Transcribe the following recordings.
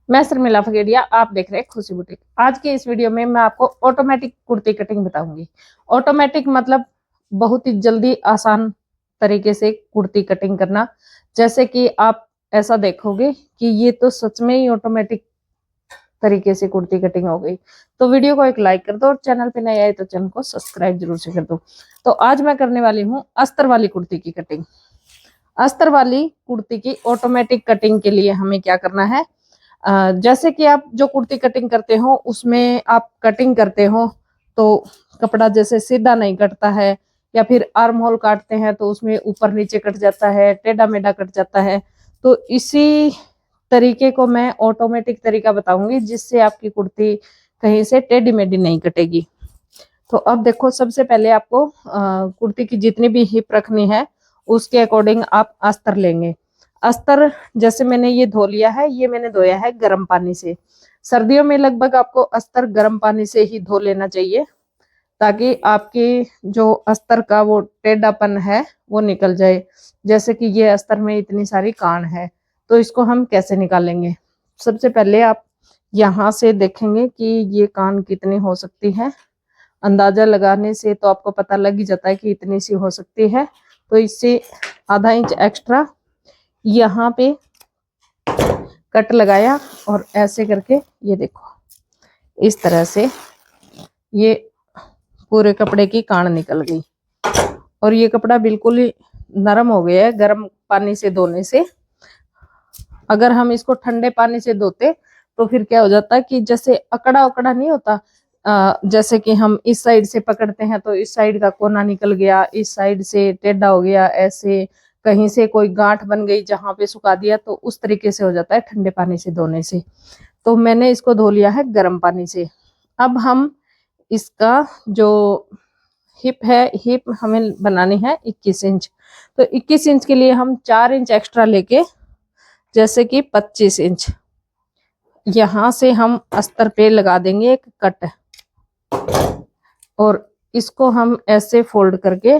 मैं शर्मिला फगेड़िया, आप देख रहे हैं खुशी बुटीक। आज की इस वीडियो में मैं आपको ऑटोमेटिक कुर्ती कटिंग बताऊंगी। ऑटोमेटिक मतलब बहुत ही जल्दी आसान तरीके से कुर्ती कटिंग करना। जैसे कि आप ऐसा देखोगे कि ये तो सच में ही ऑटोमेटिक तरीके से कुर्ती कटिंग हो गई। तो वीडियो को एक लाइक कर दो और चैनल पे नए आए तो चैनल को सब्सक्राइब जरूर से कर दो। तो आज मैं करने वाली हूँ अस्तर वाली कुर्ती की कटिंग। अस्तर वाली कुर्ती की ऑटोमेटिक कटिंग के लिए हमें क्या करना है, जैसे कि आप जो कुर्ती कटिंग करते हो उसमें आप कटिंग करते हो तो कपड़ा जैसे सीधा नहीं कटता है, या फिर आर्म होल काटते हैं तो उसमें ऊपर नीचे कट जाता है, टेढ़ा मेढ़ा कट जाता है। तो इसी तरीके को मैं ऑटोमेटिक तरीका बताऊंगी जिससे आपकी कुर्ती कहीं से टेढ़ी मेढ़ी नहीं कटेगी। तो अब देखो, सबसे पहले आपको कुर्ती की जितनी भी हिप रखनी है उसके अकॉर्डिंग आप अस्तर लेंगे। अस्तर जैसे मैंने ये धो लिया है, ये मैंने धोया है गर्म पानी से। सर्दियों में लगभग आपको अस्तर गर्म पानी से ही धो लेना चाहिए ताकि आपकी जो अस्तर का वो टेढ़ापन है वो निकल जाए। जैसे कि ये अस्तर में इतनी सारी कान है, तो इसको हम कैसे निकालेंगे। सबसे पहले आप यहाँ से देखेंगे कि ये कान कितनी हो सकती है। अंदाजा लगाने से तो आपको पता लग ही जाता है कि इतनी सी हो सकती है। तो इससे आधा इंच एक्स्ट्रा यहाँ पे कट लगाया और ऐसे करके ये देखो इस तरह से ये पूरे कपड़े की कान निकल गई। और ये कपड़ा बिल्कुल ही नरम हो गया है गर्म पानी से धोने से। अगर हम इसको ठंडे पानी से धोते तो फिर क्या हो जाता है कि जैसे अकड़ा अकड़ा नहीं होता, जैसे कि हम इस साइड से पकड़ते हैं तो इस साइड का कोना निकल गया, इस साइड से टेढ़ा हो गया, ऐसे कहीं से कोई गांठ बन गई जहां पे सुखा दिया, तो उस तरीके से हो जाता है ठंडे पानी से धोने से। तो मैंने इसको धो लिया है गर्म पानी से। अब हम इसका जो हिप है, हिप हमें बनानी है 21 इंच। तो 21 इंच के लिए हम 4 इंच एक्स्ट्रा लेके जैसे कि 25 इंच यहाँ से हम अस्तर पे लगा देंगे एक कट, और इसको हम ऐसे फोल्ड करके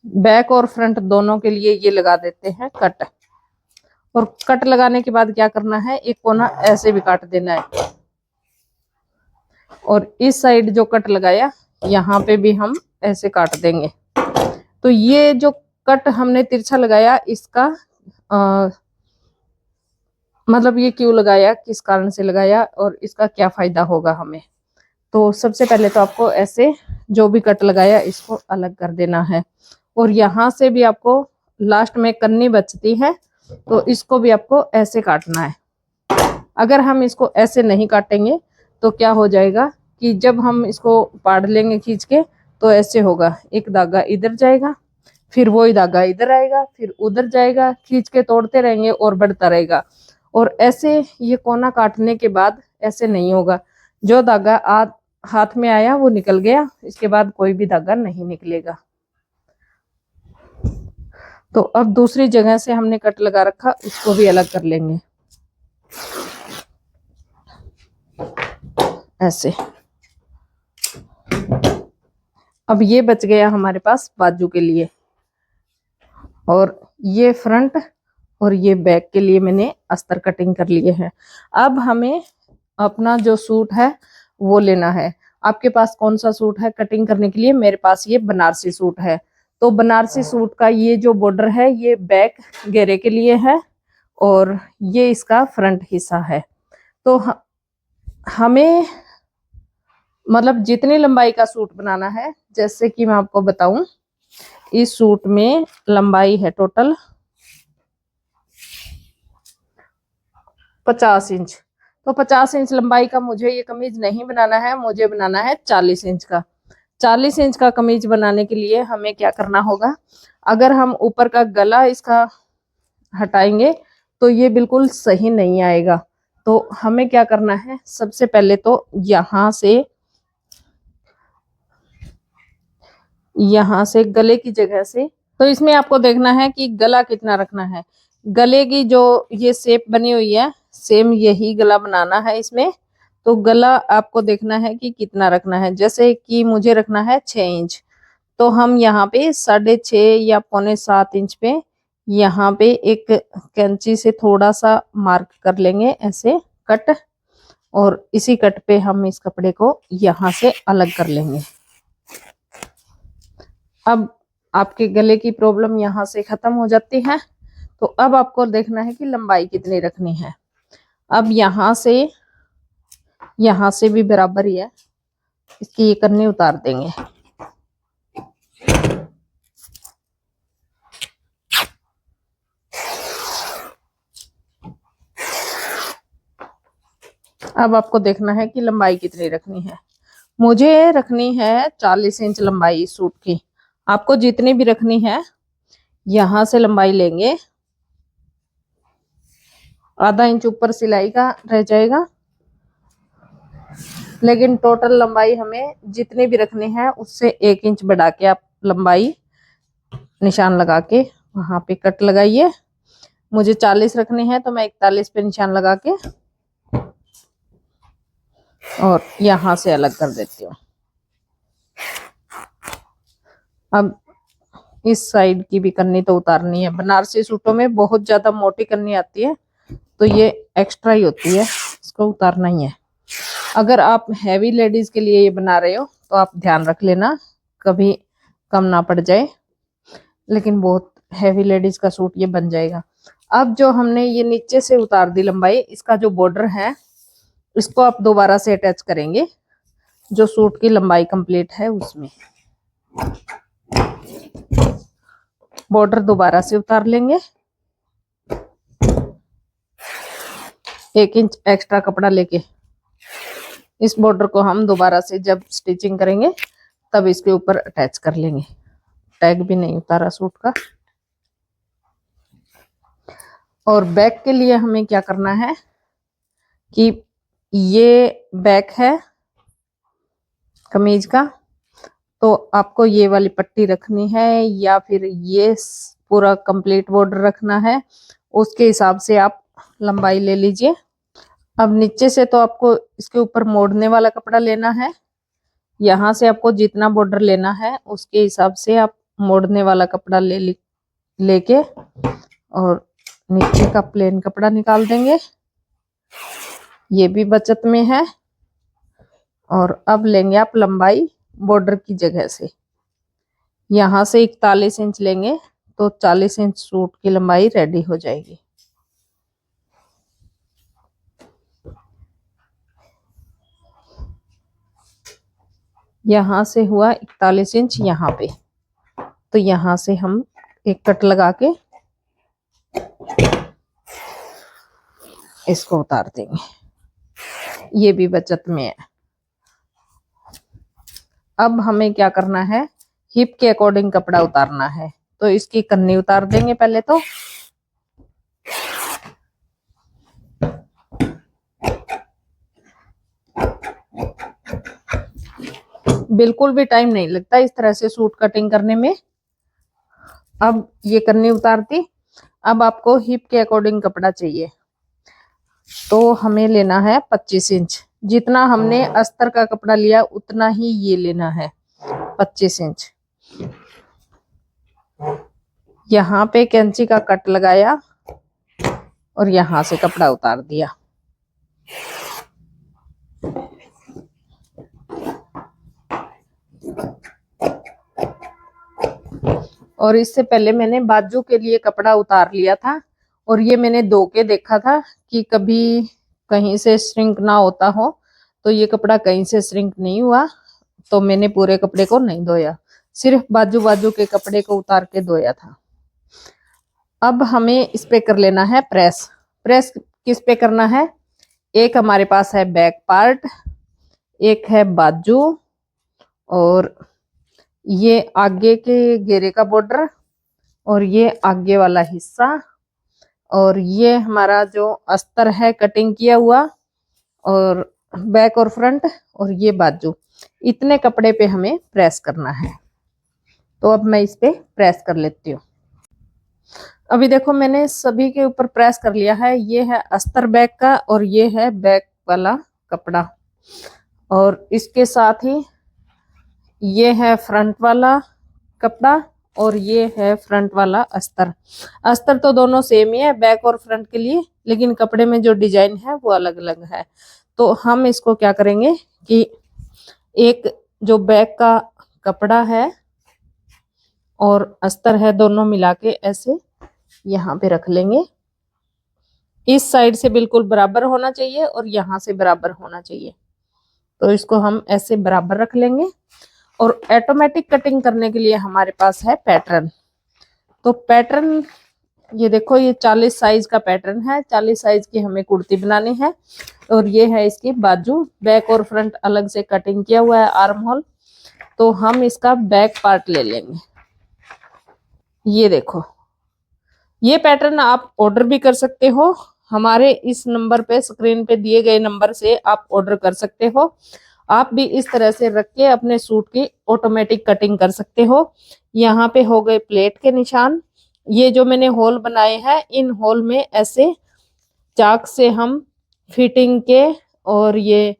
बैक और फ्रंट दोनों के लिए ये लगा देते हैं कट। और कट लगाने के बाद क्या करना है, एक कोना ऐसे भी काट देना है। और इस साइड जो कट लगाया यहाँ पे भी हम ऐसे काट देंगे। तो ये जो कट हमने तिरछा लगाया इसका मतलब ये क्यों लगाया, किस कारण से लगाया और इसका क्या फायदा होगा हमें। तो सबसे पहले तो आपको ऐसे जो भी कट लगाया इसको अलग कर देना है। और यहाँ से भी आपको लास्ट में कन्नी बचती है तो इसको भी आपको ऐसे काटना है। अगर हम इसको ऐसे नहीं काटेंगे तो क्या हो जाएगा कि जब हम इसको पाड़ लेंगे खींच के तो ऐसे होगा, एक धागा इधर जाएगा, फिर वही धागा इधर आएगा, फिर उधर जाएगा, खींच के तोड़ते रहेंगे और बढ़ता रहेगा। और ऐसे ये कोना काटने के बाद ऐसे नहीं होगा, जो धागा हाथ में आया वो निकल गया, इसके बाद कोई भी धागा नहीं निकलेगा। तो अब दूसरी जगह से हमने कट लगा रखा, उसको भी अलग कर लेंगे ऐसे। अब ये बच गया हमारे पास बाजू के लिए, और ये फ्रंट और ये बैक के लिए मैंने अस्तर कटिंग कर लिए हैं। अब हमें अपना जो सूट है वो लेना है। आपके पास कौन सा सूट है कटिंग करने के लिए? मेरे पास ये बनारसी सूट है। तो बनारसी सूट का ये जो बॉर्डर है ये बैक घेरे के लिए है और ये इसका फ्रंट हिस्सा है। तो हमें मतलब जितनी लंबाई का सूट बनाना है, जैसे कि मैं आपको बताऊं, इस सूट में लंबाई है टोटल 50 इंच। तो 50 इंच लंबाई का मुझे ये कमीज नहीं बनाना है, मुझे बनाना है 40 इंच का। 40 इंच का कमीज बनाने के लिए हमें क्या करना होगा, अगर हम ऊपर का गला इसका हटाएंगे तो ये बिल्कुल सही नहीं आएगा। तो हमें क्या करना है, सबसे पहले तो यहाँ से गले की जगह से, तो इसमें आपको देखना है कि गला कितना रखना है। गले की जो ये शेप बनी हुई है सेम यही गला बनाना है इसमें। तो गला आपको देखना है कि कितना रखना है, जैसे कि मुझे रखना है 6 इंच। तो हम यहाँ पे 6.5 या 6.25 इंच पे यहाँ पे एक कैंची से थोड़ा सा मार्क कर लेंगे ऐसे कट, और इसी कट पे हम इस कपड़े को यहाँ से अलग कर लेंगे। अब आपके गले की प्रॉब्लम यहाँ से खत्म हो जाती है। तो अब आपको देखना है कि लंबाई कितनी रखनी है। अब यहाँ से भी बराबर ही है, इसकी ये कन्नी उतार देंगे। अब आपको देखना है कि लंबाई कितनी रखनी है। मुझे रखनी है 40 इंच लंबाई सूट की। आपको जितनी भी रखनी है, यहाँ से लंबाई लेंगे, आधा इंच ऊपर सिलाई का रह जाएगा, लेकिन टोटल लंबाई हमें जितनी भी रखनी है उससे 1 इंच बढ़ा के आप लंबाई निशान लगा के वहां पे कट लगाइए। मुझे 40 रखनी है तो मैं 41 पे निशान लगा के और यहाँ से अलग कर देती हूँ। अब इस साइड की भी कन्नी तो उतारनी है। बनारसी सूटों में बहुत ज्यादा मोटी कन्नी आती है, तो ये एक्स्ट्रा ही होती है, इसको उतारना ही है। अगर आप हैवी लेडीज के लिए ये बना रहे हो तो आप ध्यान रख लेना कभी कम ना पड़ जाए, लेकिन बहुत हैवी लेडीज का सूट ये बन जाएगा। अब जो हमने ये नीचे से उतार दी लंबाई, इसका जो बॉर्डर है इसको आप दोबारा से अटैच करेंगे जो सूट की लंबाई कंप्लीट है उसमें। बॉर्डर दोबारा से उतार लेंगे, 1 इंच एक्स्ट्रा कपड़ा लेके इस बॉर्डर को हम दोबारा से जब स्टिचिंग करेंगे तब इसके ऊपर अटैच कर लेंगे। टैग भी नहीं उतारा सूट का। और बैक के लिए हमें क्या करना है कि ये बैक है कमीज का, तो आपको ये वाली पट्टी रखनी है या फिर ये पूरा कंप्लीट बॉर्डर रखना है, उसके हिसाब से आप लंबाई ले लीजिए। अब नीचे से तो आपको इसके ऊपर मोड़ने वाला कपड़ा लेना है। यहाँ से आपको जितना बॉर्डर लेना है उसके हिसाब से आप मोड़ने वाला कपड़ा लेके और नीचे का प्लेन कपड़ा निकाल देंगे। ये भी बचत में है। और अब लेंगे आप लंबाई बॉर्डर की जगह से, यहाँ से 41 इंच लेंगे तो 40 इंच सूट की लंबाई रेडी हो जाएगी। यहाँ से हुआ 41 इंच यहाँ पे, तो यहाँ से हम एक कट लगा के इसको उतार देंगे। ये भी बचत में है। अब हमें क्या करना है, हिप के अकॉर्डिंग कपड़ा उतारना है, तो इसकी कन्नी उतार देंगे पहले तो। बिल्कुल भी टाइम नहीं लगता इस तरह से सूट कटिंग करने में। अब ये कन्नी उतारती। अब आपको हिप के अकॉर्डिंग कपड़ा चाहिए, तो हमें लेना है 25 इंच। जितना हमने अस्तर का कपड़ा लिया उतना ही ये लेना है, 25 इंच। यहाँ पे कैंची का कट लगाया और यहाँ से कपड़ा उतार दिया। और इससे पहले मैंने बाजू के लिए कपड़ा उतार लिया था, और ये मैंने धो के देखा था कि कभी कहीं से श्रिंक ना होता हो, तो ये कपड़ा कहीं से श्रिंक नहीं हुआ, तो मैंने पूरे कपड़े को नहीं धोया, सिर्फ बाजू बाजू के कपड़े को उतार के धोया था। अब हमें इस पे कर लेना है प्रेस। प्रेस किस पे करना है, एक हमारे पास है बैक पार्ट, एक है बाजू, और ये आगे के घेरे का बॉर्डर, और ये आगे वाला हिस्सा, और ये हमारा जो अस्तर है कटिंग किया हुआ, और बैक और फ्रंट, और ये बाजू। इतने कपड़े पे हमें प्रेस करना है। तो अब मैं इस पे प्रेस कर लेती हूँ। अभी देखो मैंने सभी के ऊपर प्रेस कर लिया है। ये है अस्तर बैक का और ये है बैक वाला कपड़ा, और इसके साथ ही ये है फ्रंट वाला कपड़ा और ये है फ्रंट वाला अस्तर। अस्तर तो दोनों सेम ही है बैक और फ्रंट के लिए, लेकिन कपड़े में जो डिजाइन है वो अलग अलग है। तो हम इसको क्या करेंगे कि एक जो बैक का कपड़ा है और अस्तर है दोनों मिला के ऐसे यहाँ पे रख लेंगे। इस साइड से बिल्कुल बराबर होना चाहिए और यहाँ से बराबर होना चाहिए। तो इसको हम ऐसे बराबर रख लेंगे। और ऑटोमेटिक कटिंग करने के लिए हमारे पास है पैटर्न। तो पैटर्न ये देखो, ये 40 साइज का पैटर्न है। 40 साइज की हमें कुर्ती बनानी है। और ये है इसकी बाजू, बैक और फ्रंट अलग से कटिंग किया हुआ है, आर्म होल। तो हम इसका बैक पार्ट ले लेंगे। ये देखो, ये पैटर्न आप ऑर्डर भी कर सकते हो। हमारे इस नंबर पे, स्क्रीन पे दिए गए नंबर से आप ऑर्डर कर सकते हो। आप भी इस तरह से रख के अपने सूट की ऑटोमेटिक कटिंग कर सकते हो। यहाँ पे हो गए प्लेट के निशान। ये जो मैंने होल बनाए हैं, इन होल में ऐसे चाक से हम फिटिंग के और ये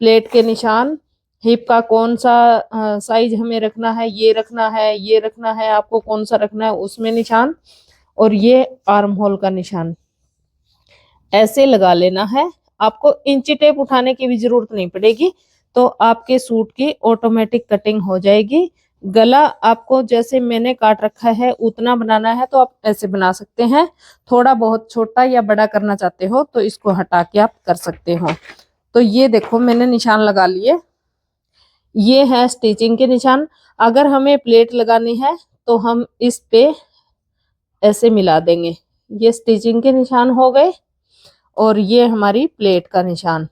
प्लेट के निशान, हिप का कौन सा साइज हमें रखना है, ये रखना है, ये रखना है, आपको कौन सा रखना है उसमें निशान, और ये आर्म होल का निशान ऐसे लगा लेना है। आपको इंची टेप उठाने की भी जरूरत नहीं पड़ेगी। तो आपके सूट की ऑटोमेटिक कटिंग हो जाएगी। गला आपको जैसे मैंने काट रखा है उतना बनाना है तो आप ऐसे बना सकते हैं। थोड़ा बहुत छोटा या बड़ा करना चाहते हो तो इसको हटा के आप कर सकते हो। तो ये देखो, मैंने निशान लगा लिए। ये है स्टिचिंग के निशान। अगर हमें प्लेट लगानी है तो हम इस पे ऐसे मिला देंगे। ये स्टिचिंग के निशान हो गए और ये हमारी प्लेट का निशान,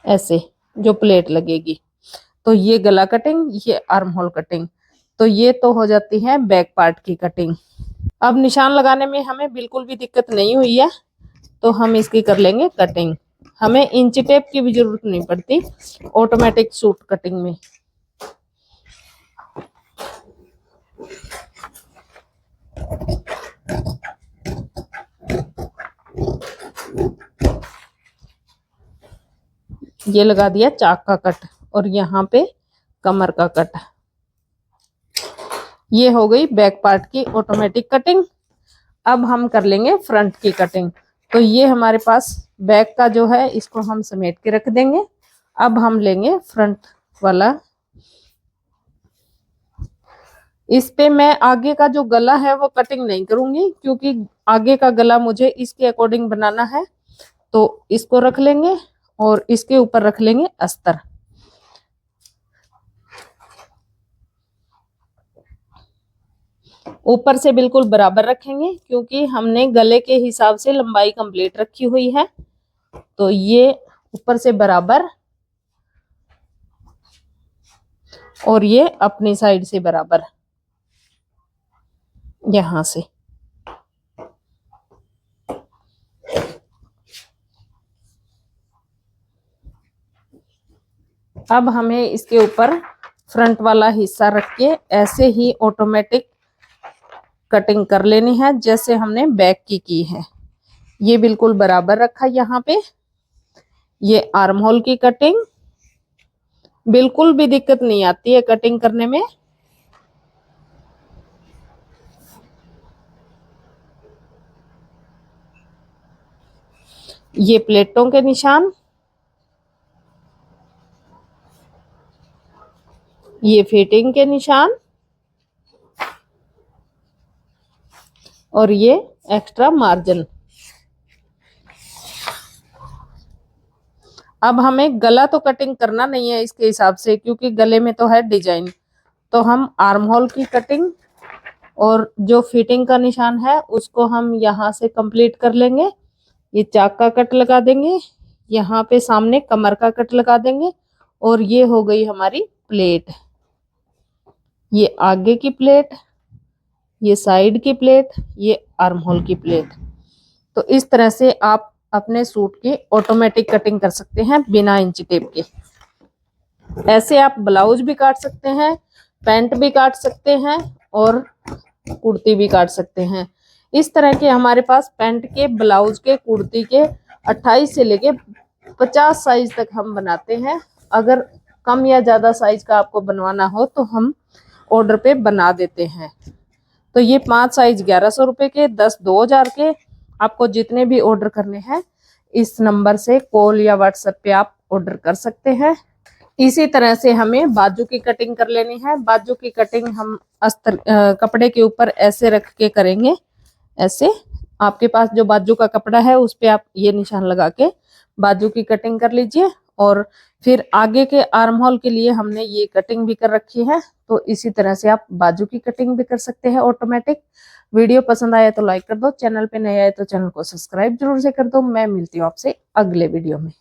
ऐसे जो प्लेट लगेगी। तो ये गला कटिंग, ये आर्म होल कटिंग। तो ये तो हो जाती है बैक पार्ट की कटिंग। अब निशान लगाने में हमें बिल्कुल भी दिक्कत नहीं हुई है तो हम इसकी कर लेंगे कटिंग। हमें इंची टेप की भी जरूरत नहीं पड़ती ऑटोमेटिक सूट कटिंग में। ये लगा दिया चाक का कट और यहाँ पे कमर का कट। ये हो गई बैक पार्ट की ऑटोमेटिक कटिंग। अब हम कर लेंगे फ्रंट की कटिंग। तो ये हमारे पास बैक का जो है इसको हम समेट के रख देंगे। अब हम लेंगे फ्रंट वाला। इस पे मैं आगे का जो गला है वो कटिंग नहीं करूंगी क्योंकि आगे का गला मुझे इसके अकॉर्डिंग बनाना है। तो इसको रख लेंगे और इसके ऊपर रख लेंगे अस्तर। ऊपर से बिल्कुल बराबर रखेंगे क्योंकि हमने गले के हिसाब से लंबाई कंप्लीट रखी हुई है। तो ये ऊपर से बराबर और ये अपनी साइड से बराबर, यहां से। अब हमें इसके ऊपर फ्रंट वाला हिस्सा रख के ऐसे ही ऑटोमेटिक कटिंग कर लेनी है जैसे हमने बैक की है। ये बिल्कुल बराबर रखा यहाँ पे। ये आर्म होल की कटिंग, बिल्कुल भी दिक्कत नहीं आती है कटिंग करने में। ये प्लेटों के निशान, ये फिटिंग के निशान और ये एक्स्ट्रा मार्जिन। अब हमें गला तो कटिंग करना नहीं है इसके हिसाब से क्योंकि गले में तो है डिजाइन। तो हम आर्म होल की कटिंग और जो फिटिंग का निशान है उसको हम यहाँ से कंप्लीट कर लेंगे। ये चाक का कट लगा देंगे, यहाँ पे सामने कमर का कट लगा देंगे और ये हो गई हमारी प्लेट। ये आगे की प्लेट, ये साइड की प्लेट, ये आर्म होल की प्लेट। तो इस तरह से आप अपने सूट की ऑटोमेटिक कटिंग कर सकते हैं बिना इंची टेप के। ऐसे आप ब्लाउज भी काट सकते हैं, पैंट भी काट सकते हैं और कुर्ती भी काट सकते हैं। इस तरह के हमारे पास पैंट के, ब्लाउज के, कुर्ती के 28 से लेके 50 साइज तक हम बनाते हैं। अगर कम या ज्यादा साइज का आपको बनवाना हो तो हम ऑर्डर पे बना देते हैं। तो ये 5 साइज 1100 रुपए के, 10 2000 के। आपको जितने भी ऑर्डर करने हैं इस नंबर से कॉल या व्हाट्सएप पे आप ऑर्डर कर सकते हैं। इसी तरह से हमें बाजू की कटिंग कर लेनी है। बाजू की कटिंग हम अस्तर कपड़े के ऊपर ऐसे रख के करेंगे। ऐसे आपके पास जो बाजू का कपड़ा है उस पे आप ये निशान लगा के बाजू की कटिंग कर लीजिए। और फिर आगे के आर्म होल के लिए हमने ये कटिंग भी कर रखी है। तो इसी तरह से आप बाजू की कटिंग भी कर सकते हैं ऑटोमेटिक। वीडियो पसंद आया तो लाइक कर दो, चैनल पे नए आए तो चैनल को सब्सक्राइब जरूर से कर दो। मैं मिलती हूँ आपसे अगले वीडियो में।